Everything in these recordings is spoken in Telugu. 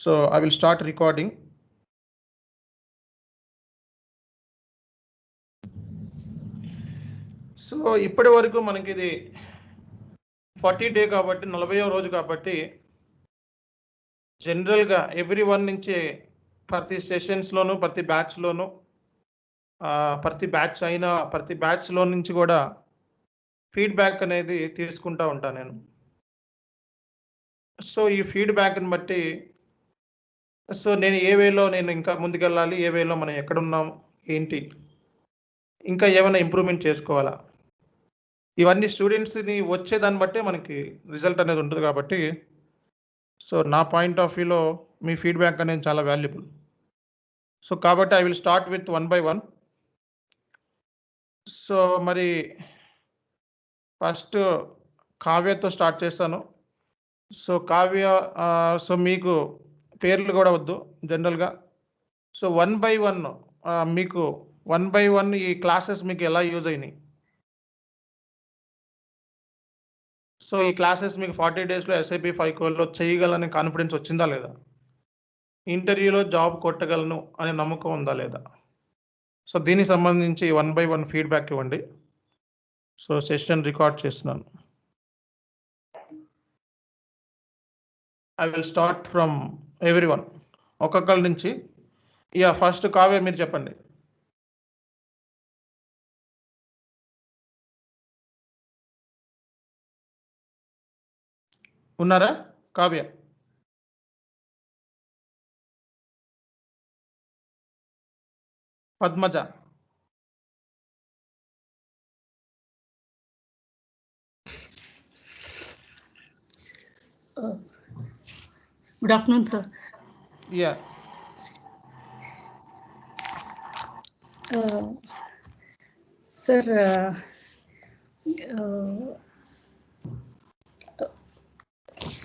So I will start recording. So ఇప్పటి వరకు మనకి ఇది 40 డే కాబట్టి 40వ రోజు కాబట్టి జనరల్గా ఎవ్రీ వన్ నుంచి ప్రతి సెషన్స్లోను ప్రతి బ్యాచ్లోను ప్రతి బ్యాచ్ అయినా ప్రతి బ్యాచ్లో నుంచి కూడా ఫీడ్బ్యాక్ అనేది తీసుకుంటూ ఉంటాను నేను. సో ఈ ఫీడ్బ్యాక్ని బట్టి సో నేను ఏ వేలో నేను ఇంకా ముందుకెళ్ళాలి, ఏ వేలో మనం ఎక్కడున్నాం, ఏంటి ఇంకా ఏమైనా ఇంప్రూవ్మెంట్ చేసుకోవాలా, ఇవన్నీ స్టూడెంట్స్ని వచ్చేదాన్ని బట్టే మనకి రిజల్ట్ అనేది ఉంటుంది. కాబట్టి సో నా పాయింట్ ఆఫ్ వ్యూలో మీ ఫీడ్బ్యాక్ అనేది చాలా వాల్యుబుల్. సో కాబట్టి I will start with 1 by 1. So మరి ఫస్ట్ కావ్యతో స్టార్ట్ చేస్తాను. సో కావ్య, సో మీకు పేర్లు కూడా వద్దు జనరల్గా. సో 1 by 1 మీకు 1 by 1 ఈ క్లాసెస్ మీకు ఎలా యూజ్ అయినాయి? సో ఈ క్లాసెస్ మీకు 40 డేస్లో SIP 5 కోర్లో చేయగలనే కాన్ఫిడెన్స్ వచ్చిందా లేదా? ఇంటర్వ్యూలో జాబ్ కొట్టగలను అనే నమ్మకం ఉందా లేదా? సో దీనికి సంబంధించి 1 by 1 ఫీడ్బ్యాక్ ఇవ్వండి. సో సెషన్ రికార్డ్ చేస్తున్నాను. I will start from everyone, ఒక్కొక్కరి నుంచి. ఫస్ట్ కావ్య మీరు చెప్పండి. ఉన్నారా Kavya? Padmaja? Good afternoon, sir. Yeah. Sir,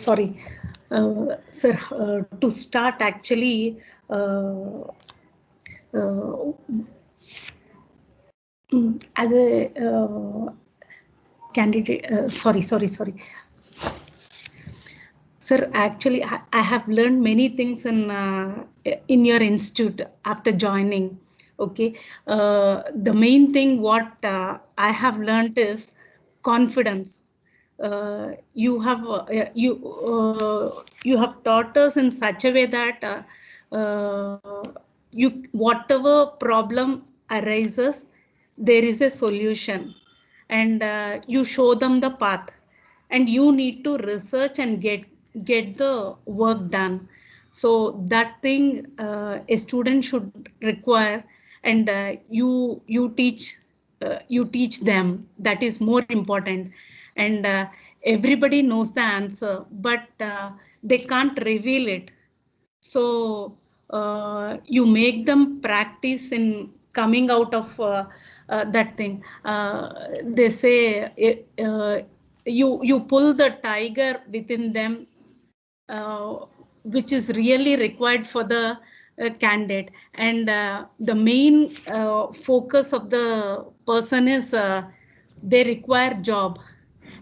sorry, sir. To start, actually, as a candidate, sorry. Sir, actually, I have learned many things in your institute after joining. Okay, the main thing what I have learned is confidence. You have taught us in such a way that whatever problem arises, there is a solution, and you show them the path, and you need to research and get the work done. So that thing a student should require, and you teach them. That is more important. And everybody knows the answer, but they can't reveal it. So you make them practice in coming out of that thing. They say you pull the tiger within them, which is really required for the candidate. And the main focus of the person is they require job,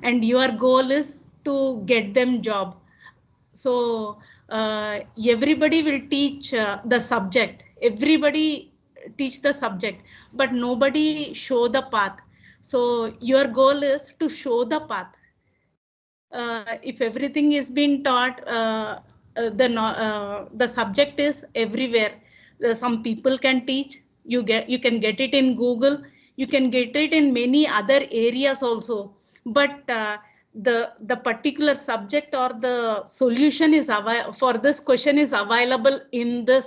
and your goal is to get them job. So everybody will teach the subject. Everybody teach the subject, but nobody show the path. So your goal is to show the path. If everything is being taught, the subject is everywhere. Some people can teach. You can get it in Google. You can get it in many other areas also. But the particular subject or the solution is for this question is available in this.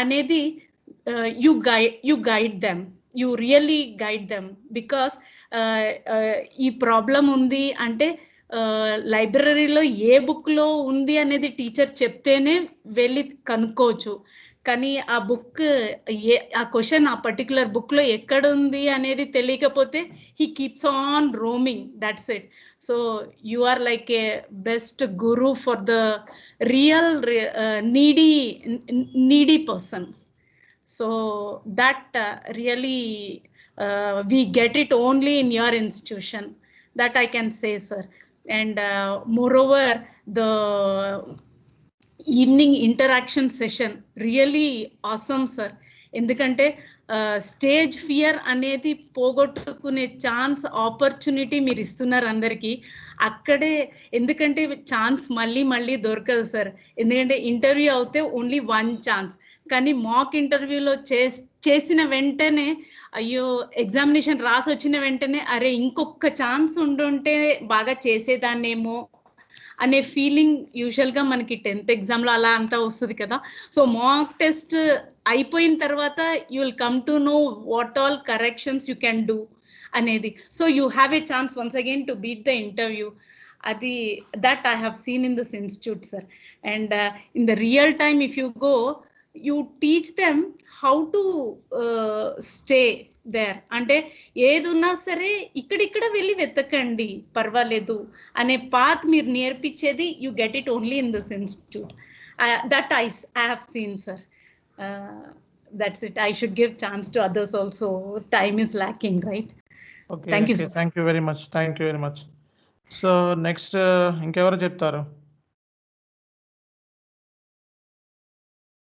Anedi, you guide them. You really guide them, because ee problem undi ante లైబ్రరీలో ఏ బుక్లో ఉంది అనేది టీచర్ చెప్తేనే వెళ్ళి కనుక్కోవచ్చు. కానీ ఆ బుక్ ఆ క్వశ్చన్ ఆ పర్టికులర్ బుక్లో ఎక్కడ ఉంది అనేది తెలియకపోతే he keeps on roaming. That's it. So you are like a best guru for the real needy person. So that really we get it only in your institution. That I can say, sir. And moreover, evening interaction session really awesome sir. ఎందుకంటే స్టేజ్ ఫియర్ అనేది పోగొట్టుకునే ఛాన్స్, ఆపర్చునిటీ మీరు ఇస్తున్నారు అందరికీ. అక్కడే ఎందుకంటే ఛాన్స్ మళ్ళీ మళ్ళీ దొరకదు సార్. ఎందుకంటే ఇంటర్వ్యూ అవుతే ఓన్లీ 1 ఛాన్స్. కానీ మాక్ ఇంటర్వ్యూలో చేసిన వెంటనే అయ్యో ఎగ్జామినేషన్ రాసి వచ్చిన వెంటనే అరే ఇంకొక ఛాన్స్ ఉండుంటే బాగా చేసేదాన్నేమో అనే ఫీలింగ్ యూజువల్గా మనకి 10th ఎగ్జామ్లో అలా అంతా వస్తుంది కదా. సో మాక్ టెస్ట్ అయిపోయిన తర్వాత you will come to know what all corrections you can do అనేది. So you have a chance once again to beat the interview. అది that I have seen in this institute sir. And in the real time if you go you teach them how to stay there. అంటే ఏది ఉన్నా సరే ఇక్కడిక్కడ వెళ్ళి వెతకండి పర్వాలేదు అనే పాత్ మీరు నేర్పించేది you get it only in this institute. That I have seen sir. That's it. I should give chance to others also. Time is lacking, right? Okay. Thank you, Okay. sir. Thank you very much. Thank you very much. So next ఇంకెవరు చెప్తారు?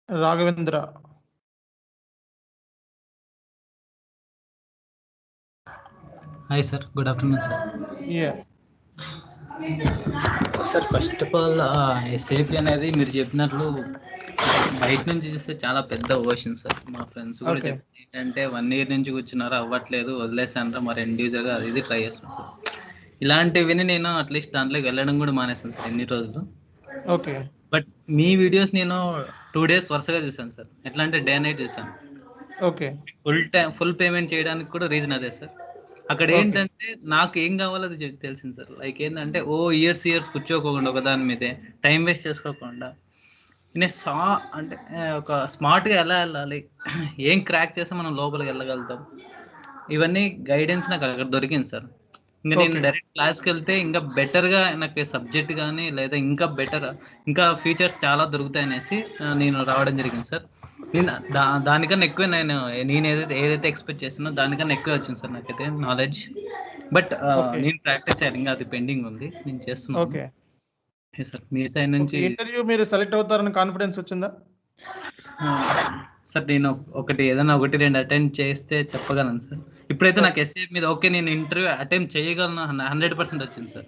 Raghavendra. Hi sir, good afternoon sir. Yeah. Sir first of all SAP అనేది మీరు చెప్పినట్లు బయట నుంచి చూస్తే చాలా పెద్ద ఓషన్ సార్. మా ఫ్రెండ్స్ కూడా Okay. చెప్తే ఏంటంటే 1 year నుంచి కూర్చున్నారు, అవ్వట్లేదు, వదిలేసాను మరి ఇండివిజువల్గా అది ఇది ట్రై చేస్తాను సార్. ఇలాంటివి నేను అట్లీస్ట్ దాంట్లోకి వెళ్ళడం కూడా మానేస్తాను సార్ ఎన్ని రోజులు. Okay. బట్ మీ వీడియోస్ నేను 2 days వరుసగా చూసాను సార్. ఎట్లా అంటే డే నైట్ చూసాను. Okay. ఫుల్ పేమెంట్ చేయడానికి కూడా రీజన్ అదే సార్. అక్కడ Okay. ఏంటంటే నాకు ఏం కావాలో అది తెలిసింది సార్. లైక్ ఏంటంటే ఇయర్స్ కూర్చోకోకుండా ఒక దాని మీదే టైం వేస్ట్ చేసుకోకుండా నేను అంటే ఒక స్మార్ట్గా ఎలా వెళ్ళాలి, ఏం క్రాక్ చేస్తే మనం లోపలికి వెళ్ళగలుగుతాం, ఇవన్నీ గైడెన్స్ నాకు అక్కడ దొరికింది సార్. ఇంకా నేను Okay. డైరెక్ట్ క్లాస్కి వెళ్తే ఇంకా బెటర్గా నాకు సబ్జెక్ట్ కానీ లేదా ఇంకా బెటర్ ఇంకా ఫీచర్స్ చాలా దొరుకుతాయి అనేసి నేను రావడం జరిగింది సార్. నేను దానికన్నా ఎక్కువ నేను ఏదైతే ఎక్స్పెక్ట్ చేసినో దానికన్నా ఎక్కువ వచ్చింది సార్ నాకైతే నాలెడ్జ్. But Okay. నేను ప్రాక్టీస్ చేయాలి, ఇంకా అది పెండింగ్ ఉంది, నేను చేస్తున్నాను. Okay. సార్ మీ సైడ్ నుంచి ఇంటర్వ్యూ మీరు సెలెక్ట్ అవుతారని కాన్ఫిడెన్స్ వచ్చిందా? సార్ నేను ఏదైనా 1-2 అటెండ్ చేస్తే చెప్పగలను సార్. ఇప్పుడైతే నాకు ఎస్ఏ మీద ఓకే నేను ఇంటర్వ్యూ అటెంప్ట్ చేయగలను 100% వచ్చింది సార్.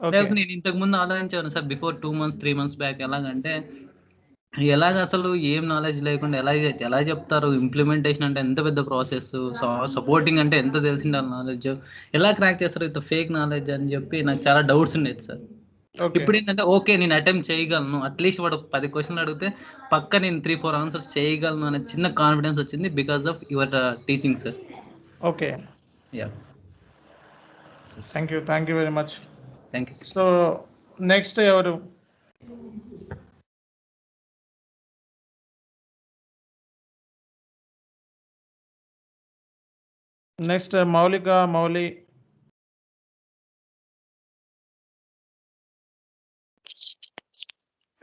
Okay. లేకపోతే నేను ఇంతకు ముందు ఆలోచించాను sir before 2 months 3 months back. ఎలాగంటే అసలు ఏం నాలెడ్జ్ లేకుండా ఎలా చెప్తారు, ఇంప్లిమెంటేషన్ అంటే ఎంత పెద్ద ప్రాసెస్, సపోర్టింగ్ అంటే ఎంత తెలిసిండాలి నాలెడ్జ్, ఎలా క్రాక్ చేస్తారు ఇంత ఫేక్ నాలెడ్జ్ అని చెప్పి నాకు చాలా డౌట్స్ ఉండేది సార్. Okay. ఇప్పుడు ఏంటంటే ఓకే నేను అటెంప్ట్ చేయగలను, అట్లీస్ట్ వాడు 10 క్వశ్చన్లు అడిగితే పక్క నేను 3-4 ఆన్సర్స్ చేయగలను అనే చిన్న కాన్ఫిడెన్స్ వచ్చింది because of your teaching sir. Okay. Yeah, Thank you. Thank you very much. Thank you sir. So next ఎవరు? నెక్స్ట్ మౌలి.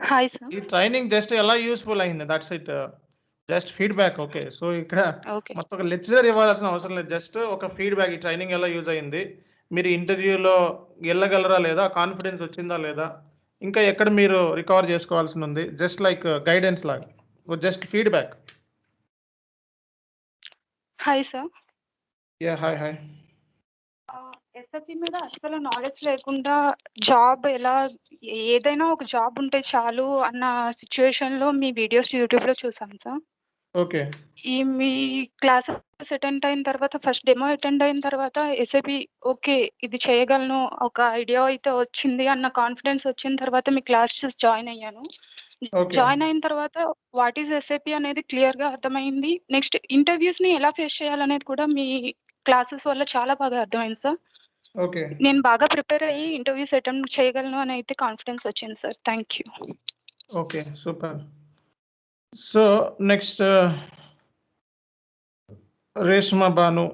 Hi sir. ఈ ట్రైనింగ్ జస్ట్ ఎలా యూస్ఫుల్ అయింది, that's it. Just feedback. Okay. So ఇక్కడ ఓకే. మొత్తం ఒక లెక్చరర్ ఇవ్వాల్సిన అవసరం లేదు, జస్ట్ ఒక ఫీడ్బ్యాక్. ఈ ట్రైనింగ్ ఎలా యూజ్ అయింది, మీరు ఇంటర్వ్యూలో వెళ్ళగలరా లేదా, కాన్ఫిడెన్స్ వచ్చిందా లేదా, ఇంకా ఎక్కడ మీరు రికవర్ చేసుకోవాల్సి ఉంది, జస్ట్ లైక్ గైడెన్స్ లాగా, just feedback. Hi sir. Yeah, hi. SFE మీద అసలు నాలెడ్జ్ లేకుండా జాబ్ ఏదైనా ఒక జాబ్ ఉంటే చాలు అన్న సిచ్యువేషన్ లో మీ వీడియోస్ యూట్యూబ్ లో చూసాను సార్. ఓకే. మీ క్లాసెస్ అటెండ్ అయిన తర్వాత, ఫస్ట్ డెమో అటెండ్ అయిన తర్వాత ఎస్ఏపి ఓకే ఇది చేయగలను ఒక ఐడియా అయితే వచ్చింది అన్న కాన్ఫిడెన్స్ వచ్చిన తర్వాత మీ క్లాసెస్ జాయిన్ అయ్యాను. Okay. జాయిన్ అయిన తర్వాత వాట్ ఈస్ ఎస్ఏపి అనేది క్లియర్ గా అర్థమైంది. నెక్స్ట్ ఇంటర్వ్యూస్ ని ఎలా ఫేస్ చేయాలనేది కూడా మీ క్లాసెస్ వల్ల చాలా బాగా అర్థమైంది సార్. ఓకే. నేను బాగా ప్రిపేర్ అయ్యి ఇంటర్వ్యూస్ అటెంప్ట్ చేయగలను అని అయితే కాన్ఫిడెన్స్ వచ్చింది sir. Thank you. Okay, super. So next Reshma Banu,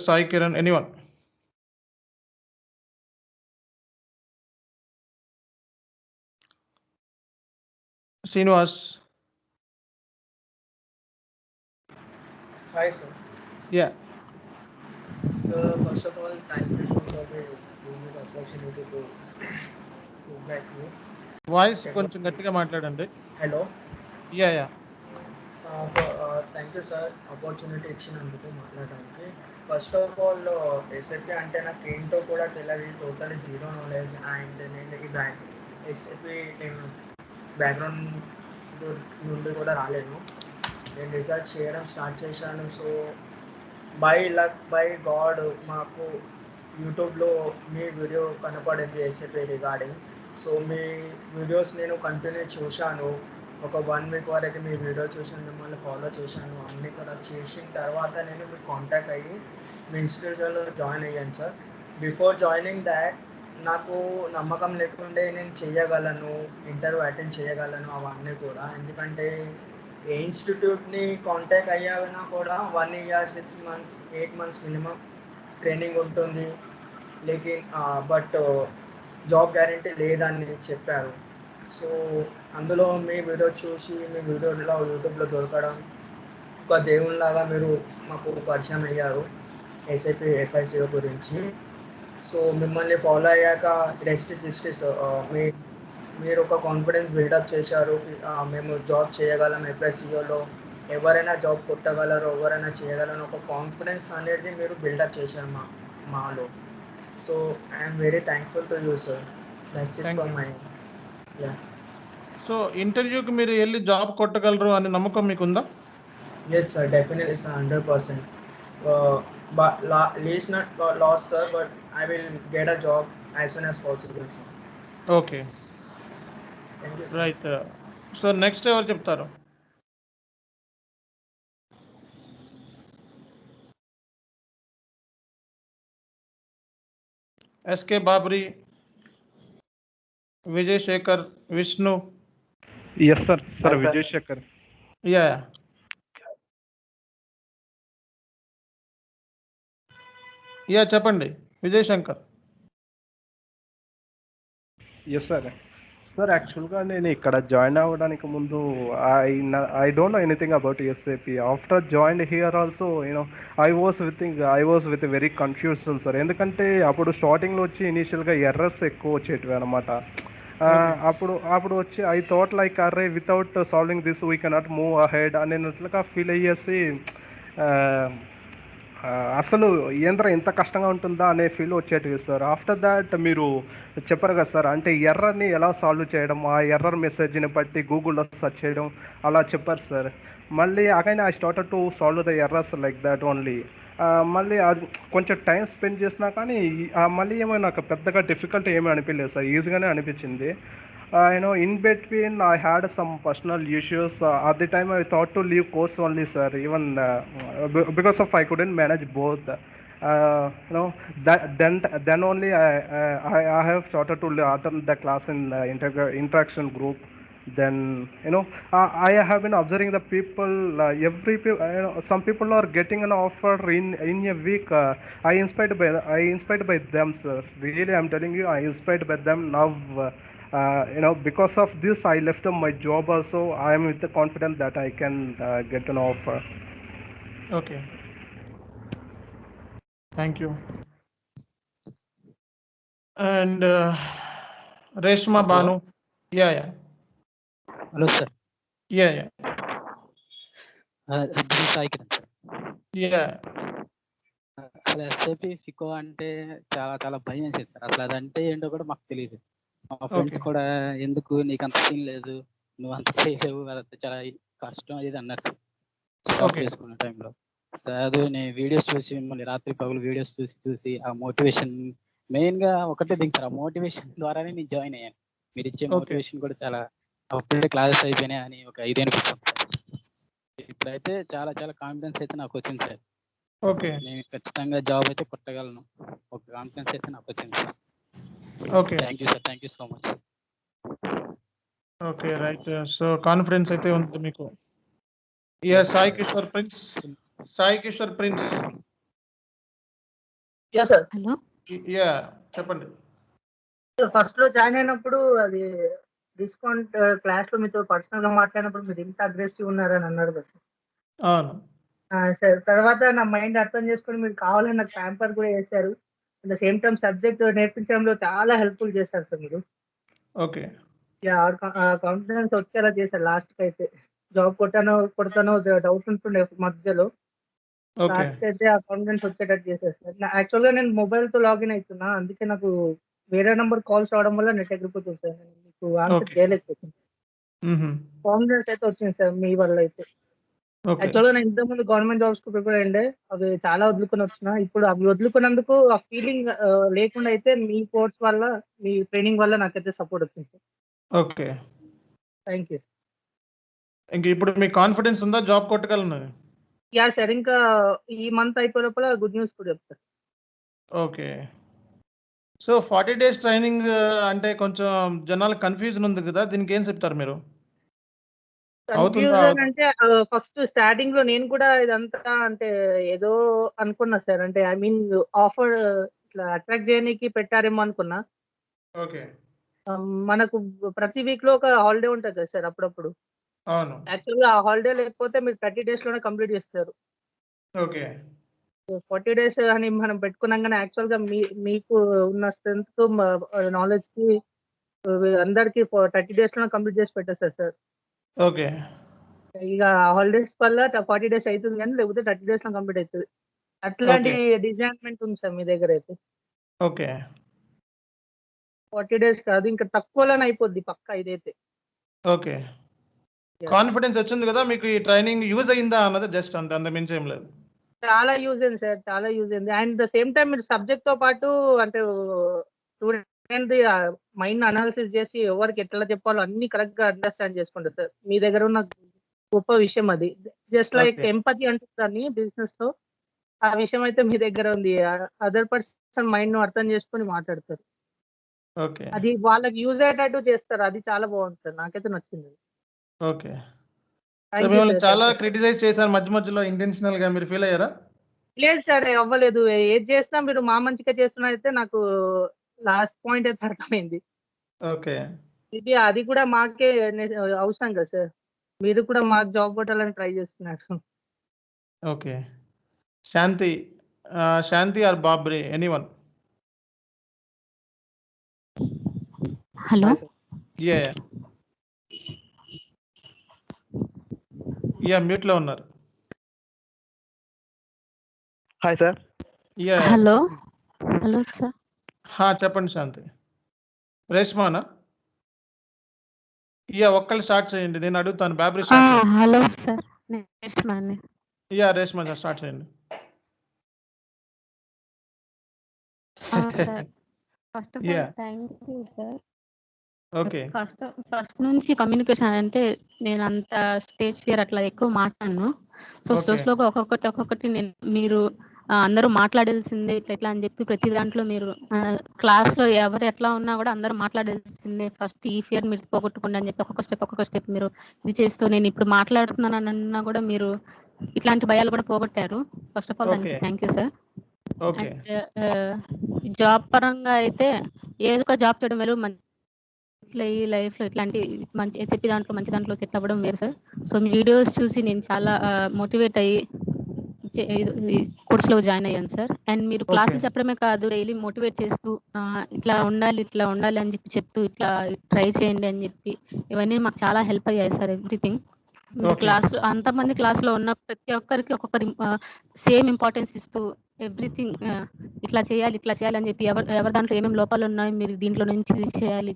Sai Kiran, anyone? Srinivas. Hi sir. Yeah. So first of all, thank you for giving me the opportunity to feedback you. Voice కొంచెం గట్టిగా మాట్లాడండి. Hello. Yeah. Thank you sir opportunity ఇచ్చినందుకు మాట్లాడడానికి. ఫస్ట్ ఆఫ్ ఆల్ ఎస్ఏపీ అంటే నాకు ఏంటో కూడా తెలియదు, టోటలీ జీరో నాలెడ్జ్. అండ్ నేను ఈ ఎస్ఏపీ నేను బ్యాక్గ్రౌండ్ నుండి కూడా రాలేను. నేను రీసెర్చ్ చేయడం స్టార్ట్ చేశాను. So by luck by God మాకు యూట్యూబ్లో మీ వీడియో కనపడింది ఎస్ఏపీ రిగార్డింగ్. సో మీ వీడియోస్ నేను కంటిన్యూ చూశాను. ఒక 1 వీక్ వరకు మీ వీడియో చూసాను, మిమ్మల్ని ఫాలో చేశాను. అన్నీ కూడా చేసిన తర్వాత నేను మీకు కాంటాక్ట్ అయ్యి మీ ఇన్స్టిట్యూషన్లో జాయిన్ అయ్యాను సార్. బిఫోర్ జాయినింగ్ దాట్ నాకు నమ్మకం లేకుండే నేను చేయగలను, ఇంటర్వ్యూ అటెండ్ చేయగలను అవన్నీ కూడా. ఎందుకంటే ఏ ఇన్స్టిట్యూట్ని కాంటాక్ట్ అయ్యానా కూడా 1 year 6 months 8 months minimum training ఉంటుంది, లేకిన్ బట్ జాబ్ గ్యారంటీ లేదని చెప్పారు. సో అందులో మీ వీడియో చూసి మీ వీడియోలో యూట్యూబ్లో దొరకడం ఒక దేవునిలాగా మీరు మాకు పరిచయం అయ్యారు ఎస్ఐపి ఎఫ్ఐసిఓ గురించి. సో మిమ్మల్ని ఫాలో అయ్యాక రెస్ట్ సిస్టీస్ మీరు ఒక కాన్ఫిడెన్స్ బిల్డప్ చేశారు. మేము జాబ్ చేయగలం ఎఫ్ఐసిఓలో, ఎవరైనా జాబ్ కొట్టగలరు, ఎవరైనా చేయగలరు ఒక కాన్ఫిడెన్స్ అనేది మీరు బిల్డప్ చేశారు మాలో. So I'm very thankful to you sir. That's it from my. Yeah. So ఇంటర్వ్యూకి మీరు వెళ్ళి జాబ్ కొట్టగలరు అనే నమ్మకం మీకుందా? Yes sir, definitely sir, 100%. But least not lost sir, but I will get a job as soon as possible sir. Okay, Thank you sir. Right. So next ఎవరు చెప్తారు? SK Babri, Vijay Shekar, Vishnu. Yes sir. Sir Hi, sir. Vijay Shekar. Yeah. చెప్పండి Vijay Shankar. Yes sir. Sir యాక్చువల్గా నేను ఇక్కడ జాయిన్ అవ్వడానికి ముందు I don't know anything about SAP. After join here also I was with very confusion sir. ఎందుకంటే అప్పుడు స్టార్టింగ్లో వచ్చి ఇనీషియల్గా ఎర్రర్స్ ఎక్కువ వచ్చేటివి అనమాట. అప్పుడు వచ్చి ఐ థాట్ లైక్ అరే without solving this we cannot move ahead అనేట్లుగా ఫీల్ అయ్యేసి అసలు ఏంద్ర ఇంత కష్టంగా ఉంటుందా అనే ఫీల్ వచ్చేటివి సార్. ఆఫ్టర్ దాట్ మీరు చెప్పారు కదా సార్, అంటే ఎర్రర్ని ఎలా సాల్వ్ చేయడం, ఆ ఎర్రర్ మెసేజ్ని బట్టి గూగుల్లో సెర్చ్ చేయడం అలా చెప్పారు సార్. మళ్ళీ again I started to solve the errors like that only. మళ్ళీ అది కొంచెం టైం స్పెండ్ చేసినా కానీ మళ్ళీ ఏమో నాకు పెద్దగా డిఫికల్ట్ ఏమీ అనిపించలేదు సార్, ఈజీగానే అనిపించింది. In between I had some personal issues. At the time I thought to leave course only sir, even because of I couldn't manage both. Then only I have started to attend the class in interaction group. Then I have been observing the people, some people are getting an offer in a week. I inspired by them sir, really I'm telling you, I inspired by them now. Because of this I left my job also. I am with the confidence that I can get an offer. Okay, thank you. And Reshma Banu. Yeah. Hello sir. Yeah. This is Sai Kiran sir. Yeah. అసలు ఎస్ఏపి ఫికో అంటే చాలా చాలా భయం వేసేది సార్. అసలు అదంటే ఏంటో కూడా మాకు తెలియదు. మా ఫ్రెండ్స్ కూడా ఎందుకు నీకు అంత సీన్ లేదు, నువ్వు అంత చేయలేవు, అదంతా చాలా కష్టం అది అన్నారు స్టాప్ చేసుకున్న టైంలో. సార్ నేను వీడియోస్ చూసి మిమ్మల్ని రాత్రి పగులు వీడియోస్ చూసి ఆ మోటివేషన్ మెయిన్ గా ఒకటే దింగ్ సార్, ఆ మోటివేషన్ ద్వారానే నేను జాయిన్ అయ్యాను. మీరు ఇచ్చే మోటివేషన్ కూడా చాలా అప్పుడే క్లాసెస్ అయిపోయినాయి అని ఒక ఇది అనిపిస్తుంది సార్. ఇప్పుడైతే చాలా చాలా కాన్ఫిడెన్స్ అయితే నాకు వచ్చింది సార్. ఓకే, నేను ఖచ్చితంగా జాబ్ అయితే కొట్టగలను, ఒక కాన్ఫిడెన్స్ అయితే నాకు వచ్చింది sir. Okay, thank you sir, thank you so much. Okay, right. So confidence అయితే ఉంది మీకు. Yeah, Sai Kishore prince. Yeah sir. Hello. Yeah, చెప్పండి. ఫస్ట్ లో జాయిన్ అయినప్పుడు అది డిస్కౌంట్ క్లాస్ లో మీతో పర్సనల్ గా మాట్లాడినప్పుడు మీరు ఇంత అగ్రెసివ్ ఉన్నారని అన్నారు కదా సార్. అవును సార్, తర్వాత నా మైండ్ అర్థం చేసుకొని మీరు కావాలని నాకు ప్యాంపర్ కూడా చేశారు. At the same time subject నేర్పించడంలో చాలా హెల్ప్ఫుల్ చేశారు సార్ మీరు. ఓకే. కాన్ఫిడెన్స్ వచ్చేలా చేశారు లాస్ట్కి అయితే. జాబ్ కొడతానో డౌట్ ఉంటుండే మధ్యలో. ఓకే. లాస్ట్కి అయితే ఆ కాన్ఫిడెన్స్ వచ్చేటట్టు చేశారు సార్. యాక్చువల్గా నేను మొబైల్తో లాగిన్ అవుతున్నా, అందుకే నాకు వేరే నెంబర్ కాల్స్ రావడం వల్ల నెట్ ఎగిరిపోతుంది సార్. నేను మీకు ఆన్సర్ ఓకే. చేయలేకపోతుంది. కాన్ఫిడెన్స్ అయితే వచ్చింది సార్ మీ వల్ల అయితే. ఓకే. యాక్చువల్గా నేను ఇంతకుముందు గవర్నమెంట్ జాబ్స్ కు ప్రిపేర్ అయ్యిండే, అవి చాలా వదులుకొని వచ్చిన. ఇప్పుడు అవి వదులుకున్నందుకు ఆ ఫీలింగ్ లేకుండా అయితే మీ కోర్స్ వల్ల, మీ ట్రైనింగ్ వల్ల నాకైతే సపోర్ట్ వచ్చింది sir. Okay. Thank you sir. ఇంక ఇప్పుడు మీకు కాన్ఫిడెన్స్ ఉందా జాబ్ కొట్టగలను? యా సార్, ఇంకా ఈ మంత్ అయిపోయే లోపల గుడ్ న్యూస్ కూడా చెప్తారు. ఓకే. సో 40 డేస్ ట్రైనింగ్ అంటే కొంచెం జనాలకు కన్ఫ్యూజన్ ఉంది కదా, దీనికి ఏం చెప్తారు మీరు? అవుతుందా? కన్ఫ్యూజన్ అంటే ఫస్ట్ స్టార్టింగ్ లో నేను కూడా ఇదంతా అంటే ఏదో అనుకున్నా సార్. అంటే ఐ మీన్ ఆఫర్ ఇట్లా అట్రాక్ట్ చేయడానికి పెట్టారేమో అనుకున్నా. ఓకే. మనకు ప్రతి వీక్ లో ఒక హాలిడే ఉంటుంది కదా సార్ అప్పుడప్పుడు. అవును. యాక్చువల్గా ఆ హాలిడే లేకపోతే మీరు 30 డేస్ లోనే కంప్లీట్ చేస్తారు. ఓకే. 40 డేస్ అని మనం పెట్టుకున్నాం, యాక్చువల్గా మీకు ఉన్న స్ట్రెంత్ నాలెడ్జ్ కి అందరికి 30 డేస్ లోనే కంప్లీట్ చేసి పెట్టేస్తారు సార్. ఓకే. ఇక హాలిడేస్ వల్ల 40 డేస్ అవుతుంది, కానీ లేకపోతే 30 డేస్ లో కంప్లీట్ అవుతుంది. అట్లాంటి డిజైన్మెంట్ ఉంది సార్ మీ దగ్గర అయితే. ఓకే. 40 డేస్ కాదు, ఇంకా తక్కువలోనే అయిపోద్ది పక్కా ఇదైతే. ఓకే. కాన్ఫిడెన్స్ వచ్చింది కదా, మీకు ఈ ట్రైనింగ్ యూజ్ అయిందా అన్నది జస్ట్ అంతే, అంత మించి ఏం లేదు. చాలా యూజ్ అయింది సార్, చాలా యూజ్ అయింది. అండ్ ద సేమ్ టైం మీరు సబ్జెక్ట్ తో పాటు అంటే స్టూడెంట్ మైండ్ అనాలిసిస్ చేసి ఎవరికి ఎట్లా చెప్పాలో అన్ని కరెక్ట్ గా అండర్స్టాండ్ చేసుకుంటారు సార్. మీ దగ్గర ఉన్న గొప్ప విషయం అది. Just like Okay. ఎంపతి అంటుందని బిజినెస్ లో, ఆ విషయం అయితే మీ దగ్గర ఉంది. అదర్ పర్సన్ మైండ్ ను అర్థం చేసుకొని మాట్లాడతారు. ఓకే. అది వాళ్ళకి యూజ్ అయ్యేటట్టు చేస్తారు. అది చాలా బాగుంది సార్, నాకైతే నచ్చింది. ఓకే. సో థ్యాంక్ యూ మిమ్మల్ని సార్. చాలా క్రిటిసైజ్ చేశారు మధ్య మధ్యలో ఇంటెన్షనల్ గా, మీరు ఫీల్ అయ్యారా? లేదు సార్, అవ్వలేదు. ఏది చేసినా మీరు మా మంచిగా చేస్తున్నారైతే నాకు లాస్ట్ పాయింట్ అయితే అర్థమైంది. ఓకే. ఇది అది కూడా మాకే అవసరం కదా సార్. మీరు కూడా మాకు జాబ్ కొట్టాలని ట్రై చేస్తున్నారు. Okay. Shanti, Shanti or Babri, anyone? Hello. Yeah yeah mute లో ఉన్నారు. Hi sir. Yeah hello. Hello sir. చెప్పండి శాంతి. రేష్మానా? యా ఒక్కళ్ళు స్టార్ట్ చేయండి, నేను అడుగుతాను. బాబ్రీ స్టార్ట్ చేయండి. హలో సార్, నేను రేష్మాని. యా రేష్మా స్టార్ట్ చేయండి. Sir, first of all Yeah. Thank you sir. Okay. First నుంచి కమ్యూనికేషన్ అంటే నేను అంత స్టేజ్ ఫియర్ అట్లా ఎక్కువ మాట్లాడను. So Okay. స్లోగా ఒక్కొక్కటి నేను మీరు అందరూ మాట్లాడాల్సిందే ఇట్లా అని చెప్పి ప్రతి దాంట్లో మీరు క్లాస్లో ఎవరు ఎట్లా ఉన్నా కూడా అందరూ మాట్లాడాల్సిందే. ఫస్ట్ ఈ ఫియర్ మీరు పోగొట్టుకోండి అని చెప్పి ఒక్కొక్క స్టెప్ మీరు ఇది చేస్తూ నేను ఇప్పుడు మాట్లాడుతున్నాను అన్నా కూడా మీరు ఇట్లాంటి భయాలు కూడా పోగొట్టారు. First of all Okay. Thank you sir. Okay. And job పరంగా అయితే ఏదో ఒక జాబ్ చేయడం వేరు, ఈ లైఫ్ లో ఇట్లాంటి మంచి ఎస్ఏపీ దాంట్లో మంచి దాంట్లో సెటిల్ అవ్వడం వేరు సార్. సో మీ వీడియోస్ చూసి నేను చాలా మోటివేట్ అయ్యి కోర్స్ లో జాయిన్ అయ్యాను సార్. అండ్ మీరు క్లాసులు చెప్పడమే కాదు, డైలీ మోటివేట్ చేస్తూ ఇట్లా ఉండాలి అని చెప్పి చెప్తూ ఇట్లా ట్రై చేయండి అని చెప్పి ఇవన్నీ మాకు చాలా హెల్ప్ అయ్యాయి సార్. ఎవ్రీథింగ్ క్లాస్ అంతమంది క్లాస్ లో ఉన్న ప్రతి ఒక్కరికి ఒక్కొక్కరి సేమ్ ఇంపార్టెన్స్ ఇస్తూ ఎవ్రీథింగ్ ఇట్లా చేయాలి అని చెప్పి ఎవరి దాంట్లో ఏమేమి లోపాలు ఉన్నాయి, మీరు దీంట్లో నుంచి ఇది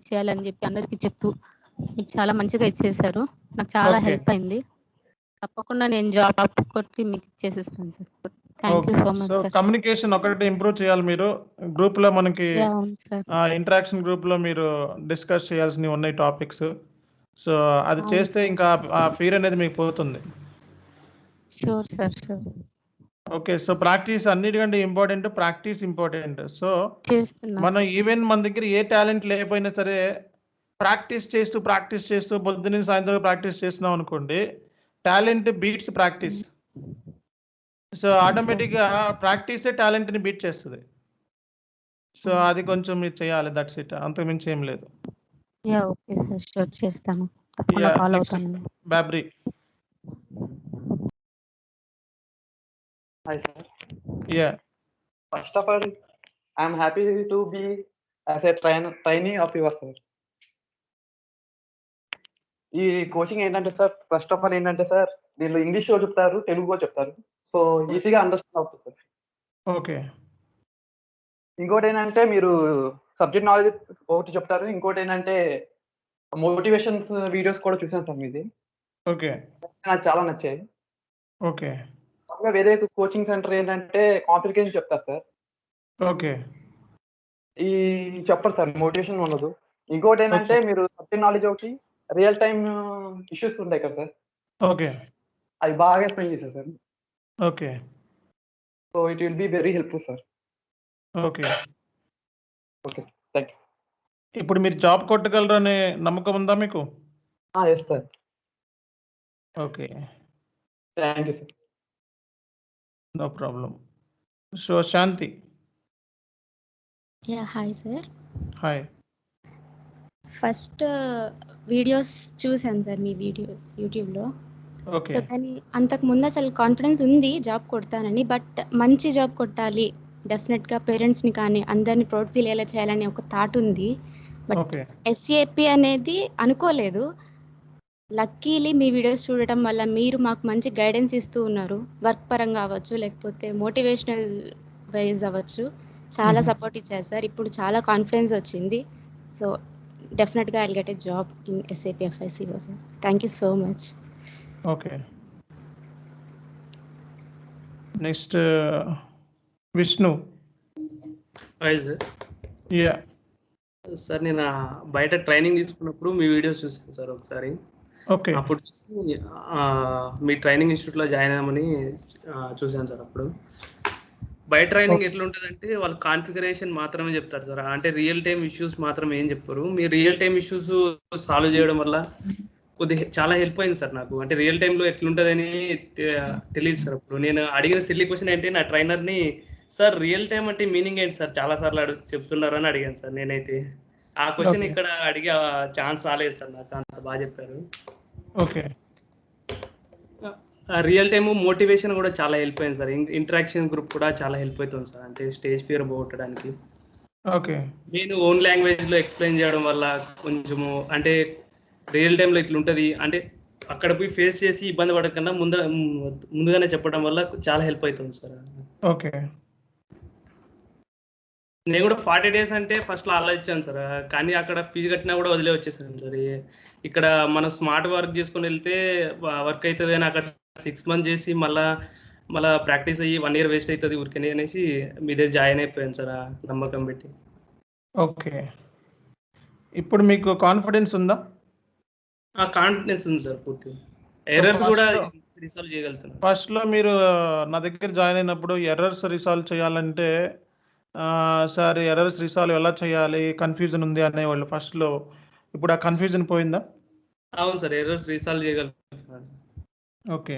చేయాలి అని చెప్పి అందరికి చెప్తూ మీరు చాలా మంచిగా ఇచ్చేసారు. నాకు చాలా హెల్ప్ అయింది. తప్పకుండా నేను జాబ్ కొట్టి మీకు ఇచ్చేసిస్తాను సార్. Thank you so much so sir. Communication ఒకటి ఇంప్రూవ్ చేయాలి మీరు. గ్రూప్ లో మనకి అవును సార్. ఇంటరాక్షన్ గ్రూప్ లో మీరు డిస్కస్ చేయాల్సినవి ఉన్నాయి టాపిక్స్. సో అది అవును చేస్తే సార్. ఇంకా ఆ ఫీర్ అనేది మీకు పోతుంది. Sure sir, sure. Okay. So practice అన్నిటికంటే ఇంపార్టెంట్, ప్రాక్టీస్ ఇంపార్టెంట్. సో చేస్తున్నా మనం సార్. ఈవెన్ మన దగ్గర ఏ టాలెంట్ లేకపోయినా సరే ప్రాక్టీస్ చేస్తూ పొద్దున్న సాయంత్రం ప్రాక్టీస్ చేస్తున్నాం అనుకోండి, టాలెంట్ బీట్స్ ప్రాక్టీస్. సో ఆటోమేటిక్గా ప్రాక్టీసే టాలెంట్ని బీట్ చేస్తుంది. సో అది కొంచెం మీరు చేయాలి, దట్స్ ఇట్, అంతకు మించి ఏం లేదు. యా ఓకే సార్, షూర్ చేస్తాను, తప్పకుండా ఫాలో అవుతాను. Babri. Hi sir. Yeah. First of all, I'm happy to be as a trainee of yours, sir. ఈ కోచింగ్ ఏంటంటే సార్, ఫస్ట్ ఆఫ్ ఆల్ ఏంటంటే సార్, దీనిలో ఇంగ్లీష్ లో చెప్తారు, తెలుగులో చెప్తారు. సో ఈజీగా అండర్స్టాండ్ అవుతుంది సార్. ఓకే. ఇంకోటి ఏంటంటే మీరు సబ్జెక్ట్ నాలెడ్జ్ ఒకటి చెప్తారు. ఇంకోటి ఏంటంటే మోటివేషన్స్ వీడియోస్ కూడా చూసాను సార్ మీది. ఓకే. నాకు చాలా నచ్చాయి. ఓకే. ఇంకా వేరే కోచింగ్ సెంటర్ ఏంటంటే కాంప్లికేషన్ చెప్తారు సార్. ఓకే. ఈ చెప్పరు సార్, మోటివేషన్ ఉండదు. ఇంకోటి ఏంటంటే మీరు సబ్జెక్ట్ నాలెడ్జ్ ఒకటి, రియల్ టైమ్ ఇష్యూస్ ఉంటాయి కదా సార్, ఓకే. అవి బాగా ఎక్స్ప్లెయిన్ చేశారు sir. Okay. So it will be very helpful sir. Okay. Okay, thank you. ఇప్పుడు మీరు జాబ్ కొట్టగలరనే నమ్మకం ఉందా మీకు? Yes sir. Okay. Thank you sir. No problem. So Shanti. Yeah hi sir. Hi. First videos చూసాను సార్, మీ వీడియోస్ యూట్యూబ్లో. ఓకే. సో కానీ అంతకు ముందు అసలు కాన్ఫిడెన్స్ ఉంది జాబ్ కొడతానని, బట్ మంచి జాబ్ కొట్టాలి, డెఫినెట్గా పేరెంట్స్ని కానీ అందరినీ ప్రౌడ్ ఫీల్ అయ్యేలా చేయాలని ఒక థాట్ ఉంది. But okay. ఎస్ఏపి అనేది అనుకోలేదు. లక్కీలీ మీ వీడియోస్ చూడటం వల్ల మీరు మాకు మంచి గైడెన్స్ ఇస్తూ ఉన్నారు. వర్క్ పరంగా అవ్వచ్చు, లేకపోతే మోటివేషనల్ వైజ్ అవ్వచ్చు, చాలా సపోర్ట్ ఇచ్చారు సార్. ఇప్పుడు చాలా కాన్ఫిడెన్స్ వచ్చింది. సో డెఫినెట్గా I'll get a job in SAP FICO sir. Thank you so much. Okay. Next Vishnu. Hi sir. Yeah sir నేను బయట ట్రైనింగ్ తీసుకున్నప్పుడు మీ వీడియోస్ చూసాను సార్ ఒకసారి. ఓకే. అప్పుడు చూసి మీ ట్రైనింగ్ ఇన్స్టిట్యూట్లో జాయిన్ అయ్యామని చూశాను సార్. అప్పుడు బయట ట్రైనింగ్ ఎట్లుంటుందంటే వాళ్ళు కాన్ఫిగరేషన్ మాత్రమే చెప్తారు సార్, అంటే రియల్ టైమ్ ఇష్యూస్ మాత్రం ఏం చెప్పరు. మీరు రియల్ టైమ్ ఇష్యూస్ సాల్వ్ చేయడం వల్ల కొద్దిగా చాలా హెల్ప్ అయింది సార్ నాకు. అంటే రియల్ టైంలో ఎట్లుంటుందని తెలియదు సార్. అప్పుడు నేను అడిగిన సిల్లీ క్వశ్చన్ ఏంటి, నా ట్రైనర్ని సార్ రియల్ టైం అంటే మీనింగ్ ఏంటి సార్ చాలా సార్లు చెప్తున్నారు అని అడిగాను సార్. నేనైతే ఆ క్వశ్చన్ ఇక్కడ అడిగే ఛాన్స్ రాలేదు సార్ నాకు, అంత బాగా చెప్పారు. ఓకే. రియల్ టైమ్ మోటివేషన్ కూడా చాలా హెల్ప్ అయింది సార్. ఇంటరాక్షన్ గ్రూప్ కూడా చాలా హెల్ప్ అవుతుంది సార్, అంటే స్టేజ్ ఫియర్ పోగొట్టడానికి. ఓకే. నేను ఓన్ లాంగ్వేజ్లో ఎక్స్ప్లెయిన్ చేయడం వల్ల కొంచెము అంటే రియల్ టైంలో ఇట్లుంటుంది అంటే అక్కడ పోయి ఫేస్ చేసి ఇబ్బంది పడకుండా ముందుగానే చెప్పడం వల్ల చాలా హెల్ప్ అవుతుంది సార్. ఓకే. నేను కూడా 40 days అంటే ఫస్ట్లో ఆలోచించాను సార్, కానీ అక్కడ ఫీజు కట్టినా కూడా వదిలే వచ్చేసాను సార్. ఇక్కడ మనం స్మార్ట్ వర్క్ చేసుకొని వెళ్తే వర్క్ అవుతుంది, కానీ అక్కడ 6 months చేసి మళ్ళీ ప్రాక్టీస్ అయ్యి 1 year వేస్ట్ అవుతుంది ఊరికనే అనేసి మీ దగ్గర జాయిన్ అయిపోయాను సార్, నమ్మకం పెట్టి. ఓకే. ఇప్పుడు మీకు కాన్ఫిడెన్స్ ఉందా? కాన్ఫిడెన్స్ ఉంది సార్ పూర్తిగా. ఎర్రర్స్ కూడా రిసాల్వ్ చేయగలుగుతున్నాను. ఫస్ట్లో మీరు నా దగ్గర జాయిన్ అయినప్పుడు ఎర్రర్స్ రిసాల్వ్ చేయాలంటే సార్ ఎర్రర్స్ రిసాల్వ్ ఎలా చేయాలి, కన్ఫ్యూజన్ ఉంది అనేవాళ్ళు ఫస్ట్లో. ఇప్పుడు ఆ కన్ఫ్యూజన్ పోయిందా? అవును సార్, ఎర్రర్స్ రీసాల్వ్ చేయగలుగుతున్నాను. ఓకే.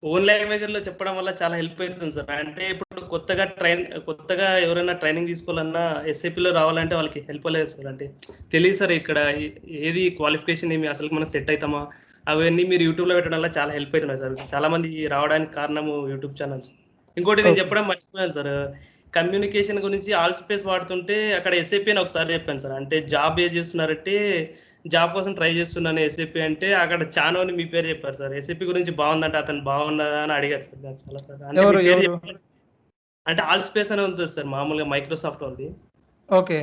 ఓన్ లాంగ్వేజ్లో చెప్పడం వల్ల చాలా హెల్ప్ అవుతుంది సార్. అంటే ఇప్పుడు కొత్తగా ఎవరైనా ట్రైనింగ్ తీసుకోవాలన్నా ఎస్ఏపీలో రావాలంటే వాళ్ళకి హెల్ప్ లేదు సార్. అంటే తెలియదు సార్ ఇక్కడ ఏది క్వాలిఫికేషన్ ఏమి, అసలు మనం సెట్ అవుతామా, అవన్నీ మీరు యూట్యూబ్లో పెట్టడం వల్ల చాలా హెల్ప్ అవుతున్నాయి సార్. చాలా మంది రావడానికి కారణము యూట్యూబ్ ఛానల్స్. ఇంకోటి నేను చెప్పడం మర్చిపోయాను సార్, కమ్యూనికేషన్ గురించి ఆల్ స్పేస్ వాడుతుంటే అక్కడ ఎస్ఏపీ అని ఒకసారి చెప్పాను సార్. అంటే జాబ్ ఏం చేస్తున్నారంటే జాబ్ కోసం ట్రై చేస్తున్నాను ఎస్ఏపీ అంటే, అక్కడ చానో అని మీ పేరు చెప్పారు సార్. ఎస్ఏపీ గురించి బాగుందంటే అతను బాగున్నదా అని అడిగారు సార్ చాలా సార్. అంటే ఆల్ స్పేస్ అని ఉంటుంది సార్, మామూలుగా మైక్రోసాఫ్ట్ వాళ్ళది. ఓకే.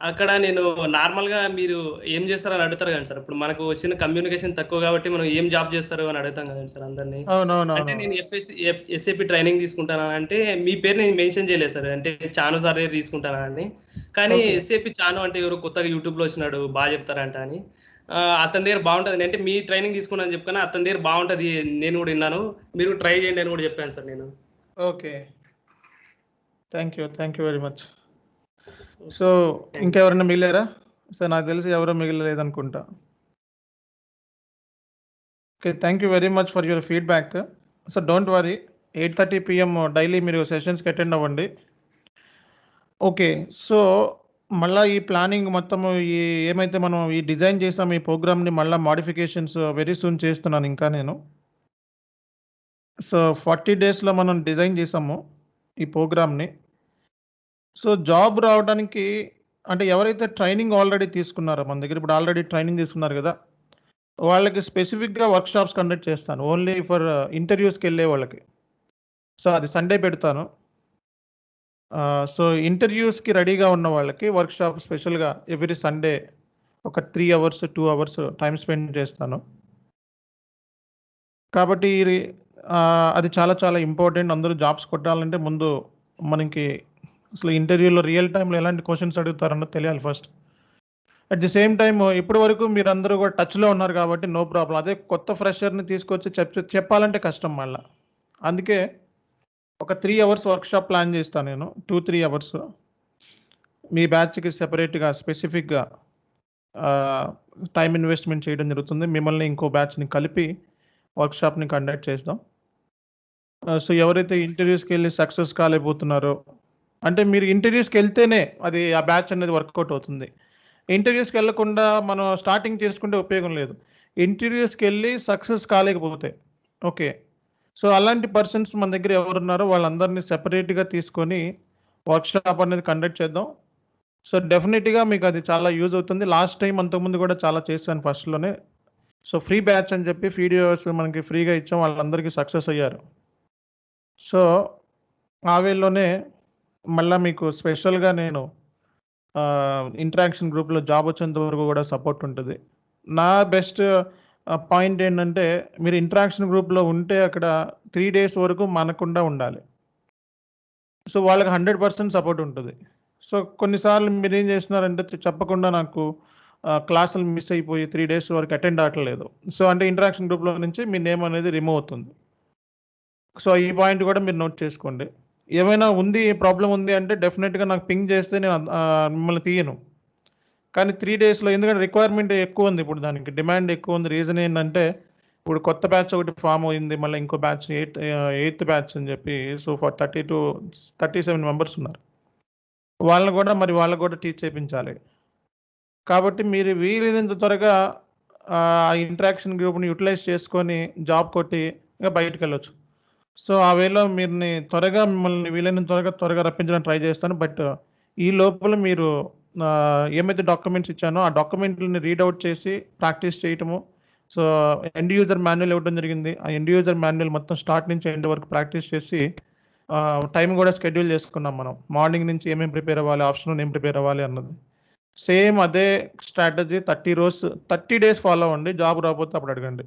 అక్కడ నేను నార్మల్గా మీరు ఏం చేస్తారని అడుగుతారు కానీ సార్, ఇప్పుడు మనకు వచ్చిన కమ్యూనికేషన్ తక్కువ కాబట్టి మనం ఏం జాబ్ చేస్తారు అని అడుగుతాం కదండి సార్ అందరినీ. అంటే నేను ఎస్ఏపీ ట్రైనింగ్ తీసుకుంటానా అంటే మీ పేరు నేను మెన్షన్ చేయలేదు సార్, అంటే చాను సార్ దగ్గర తీసుకుంటానా అని. కానీ ఎస్ఏపీ చాను అంటే ఎవరు కొత్తగా యూట్యూబ్లో వచ్చినాడు బాగా చెప్తారంట అని, అతని దగ్గర బాగుంటుంది అంటే మీ ట్రైనింగ్ తీసుకున్నాను చెప్పుకొని అతని దగ్గర బాగుంటుంది నేను కూడా విన్నాను, మీరు ట్రై చేయండి అని కూడా చెప్పాను సార్ నేను. Okay. Thank you very much. So ఇంకెవరైనా మిగిలారా సార్? నాకు తెలిసి ఎవరో మిగిలేదు అనుకుంటా. Okay, thank you very much for your feedback. So don't worry, 8:30 PM daily మీరు సెషన్స్కి అటెండ్ అవ్వండి. ఓకే. సో మళ్ళీ ఈ ప్లానింగ్ మొత్తము ఏమైతే మనం ఈ డిజైన్ చేసాము ఈ ప్రోగ్రామ్ని మళ్ళీ మాడిఫికేషన్స్ వెరీ సూన్ చేస్తున్నాను ఇంకా నేను. సో 40 daysలో మనం డిజైన్ చేసాము ఈ ప్రోగ్రామ్ని. సో జాబ్ రావడానికి అంటే ఎవరైతే ట్రైనింగ్ ఆల్రెడీ తీసుకున్నారో మన దగ్గర, ఇప్పుడు ఆల్రెడీ ట్రైనింగ్ తీసుకున్నారు కదా, వాళ్ళకి స్పెసిఫిక్గా వర్క్షాప్స్ కండక్ట్ చేస్తాను ఓన్లీ ఫర్ ఇంటర్వ్యూస్కి వెళ్ళే వాళ్ళకి. సో అది సండే పెడతాను. సో ఇంటర్వ్యూస్కి రెడీగా ఉన్న వాళ్ళకి వర్క్షాప్ స్పెషల్గా ఎవ్రీ సండే ఒక 3 అవర్స్ 2 అవర్స్ టైం స్పెండ్ చేస్తాను. కాబట్టి అది చాలా చాలా ఇంపార్టెంట్. అందరూ జాబ్స్ కొట్టాలంటే ముందు మనకి అసలు ఇంటర్వ్యూలో రియల్ టైంలో ఎలాంటి క్వశ్చన్స్ అడుగుతారన్నది తెలియాలి first. At the same time ఇప్పటి వరకు మీరు అందరూ కూడా టచ్లో ఉన్నారు కాబట్టి నో ప్రాబ్లం. అదే కొత్త ఫ్రెషర్ని తీసుకొచ్చి చెప్పాలంటే కష్టం మళ్ళీ. అందుకే ఒక 3 అవర్స్ వర్క్షాప్ ప్లాన్ చేస్తాను నేను. 2-3 అవర్స్ మీ బ్యాచ్కి సెపరేట్గా స్పెసిఫిక్గా టైం ఇన్వెస్ట్మెంట్ చేయడం జరుగుతుంది. మిమ్మల్ని ఇంకో బ్యాచ్ని కలిపి వర్క్షాప్ని కండక్ట్ చేస్తాం. సో ఎవరైతే ఇంటర్వ్యూస్కి వెళ్ళి సక్సెస్ కాలేకపోతున్నారో, అంటే మీరు ఇంటర్వ్యూస్కి వెళ్తేనే అది ఆ బ్యాచ్ అనేది వర్కౌట్ అవుతుంది. ఇంటర్వ్యూస్కి వెళ్ళకుండా మనం స్టార్టింగ్ చేసుకుంటే ఉపయోగం లేదు. ఇంటర్వ్యూస్కి వెళ్ళి సక్సెస్ కాలేకపోతే ఓకే. సో అలాంటి పర్సన్స్ మన దగ్గర ఎవరున్నారో వాళ్ళందరినీ సెపరేట్గా తీసుకొని వర్క్షాప్ అనేది కండక్ట్ చేద్దాం. సో డెఫినెట్గా మీకు అది చాలా యూజ్ అవుతుంది. లాస్ట్ టైం అంతకుముందు కూడా చాలా చేశాను ఫస్ట్లోనే. సో ఫ్రీ బ్యాచ్ అని చెప్పి వీడియోస్ మనకి ఫ్రీగా ఇచ్చాం, వాళ్ళందరికీ సక్సెస్ అయ్యారు. సో ఆ వేలోనే మళ్ళీ మీకు స్పెషల్గా నేను ఇంటరాక్షన్ గ్రూప్లో జాబ్ వచ్చేంత వరకు కూడా సపోర్ట్ ఉంటుంది. నా బెస్ట్ పాయింట్ ఏంటంటే మీరు ఇంటరాక్షన్ గ్రూప్లో ఉంటే అక్కడ 3 days వరకు మనకుండా ఉండాలి. సో వాళ్ళకి 100% సపోర్ట్ ఉంటుంది. సో కొన్నిసార్లు మీరు ఏం చేస్తున్నారంటే చెప్పకుండా నాకు క్లాసులు మిస్ అయిపోయి 3 days వరకు అటెండ్ అవ్వట్లేదు. సో అంటే ఇంటరాక్షన్ గ్రూప్లో నుంచి మీ నేమ్ అనేది రిమూవ్ అవుతుంది. సో ఈ పాయింట్ కూడా మీరు నోట్ చేసుకోండి. ఏమైనా ఉంది ప్రాబ్లం ఉంది అంటే డెఫినెట్గా నాకు పింగ్ చేస్తే నేను మిమ్మల్ని తీయను. కానీ 3 daysలో ఎందుకంటే రిక్వైర్మెంట్ ఎక్కువ ఉంది, ఇప్పుడు దానికి డిమాండ్ ఎక్కువ ఉంది. రీజన్ ఏంటంటే ఇప్పుడు కొత్త బ్యాచ్ ఒకటి ఫామ్ అయింది, మళ్ళీ ఇంకో బ్యాచ్ 8th బ్యాచ్ అని చెప్పి. సో ఫర్ 37 మెంబర్స్ ఉన్నారు. వాళ్ళని కూడా వాళ్ళకు కూడా టీచ్ చేయించాలి. కాబట్టి మీరు వీలైనంత త్వరగా ఆ ఇంటరాక్షన్ గ్రూప్ని యూటిలైజ్ చేసుకొని జాబ్ కొట్టి ఇంకా బయటకు వెళ్ళొచ్చు. సో ఆ వేలో మిమ్మల్ని వీలైనంత త్వరగా రప్పించడానికి ట్రై చేస్తాను. బట్ ఈ లోపల మీరు ఏమైతే డాక్యుమెంట్స్ ఇచ్చానో ఆ డాక్యుమెంట్లని రీడౌట్ చేసి ప్రాక్టీస్ చేయటము. సో ఎండ్ యూజర్ మాన్యువల్ ఇవ్వడం జరిగింది. ఆ ఎండ్ యూజర్ మాన్యువల్ మొత్తం స్టార్ట్ నుంచి ఎండ్ వరకు ప్రాక్టీస్ చేసి టైం కూడా షెడ్యూల్ చేసుకున్నాం మనం. మార్నింగ్ నుంచి ఏమేమి ప్రిపేర్ అవ్వాలి, ఆఫ్టర్నూన్ ఏం ప్రిపేర్ అవ్వాలి అన్నది. సేమ్ అదే స్ట్రాటజీ 30 days ఫాలో అవ్వండి. జాబ్ రాకపోతే అప్పుడు అడగండి.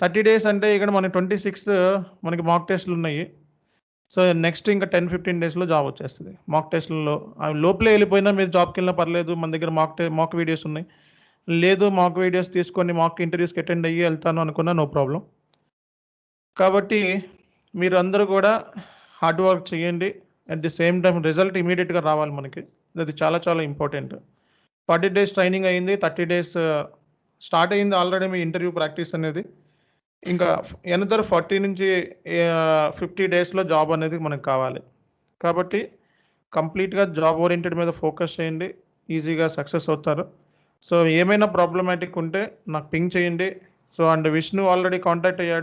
30 days అంటే ఇక్కడ మనకి 26th మనకి మాక్ టెస్ట్లు ఉన్నాయి. సో నెక్స్ట్ ఇంకా 10-15 daysలో జాబ్ వచ్చేస్తుంది. మాక్ టెస్ట్లలో లోపలే వెళ్ళిపోయినా మీరు జాబ్కి వెళ్ళినా పర్లేదు, మన దగ్గర మాక్ వీడియోస్ ఉన్నాయి. లేదు మాక్ వీడియోస్ తీసుకొని మాక్ ఇంటర్వ్యూస్కి అటెండ్ అయ్యి వెళ్తాను అనుకున్నా నో ప్రాబ్లం. కాబట్టి మీరు అందరూ కూడా హార్డ్ వర్క్ చేయండి. At the same time result ఇమీడియట్గా రావాలి మనకి. అది చాలా చాలా ఇంపార్టెంట్. 40 days ట్రైనింగ్ అయింది, 30 days స్టార్ట్ అయింది ఆల్రెడీ మీ ఇంటర్వ్యూ ప్రాక్టీస్ అనేది. ఇంకా ఎనదర్ 40 నుంచి 50 daysలో జాబ్ అనేది మనకు కావాలి. కాబట్టి కంప్లీట్గా జాబ్ ఓరియంటెడ్ మీద ఫోకస్ చేయండి, ఈజీగా సక్సెస్ అవుతారు. సో ఏమైనా ప్రాబ్లమాటిక్ ఉంటే నాకు పింగ్ చేయండి. So and Vishnu already contact అయ్యాడు.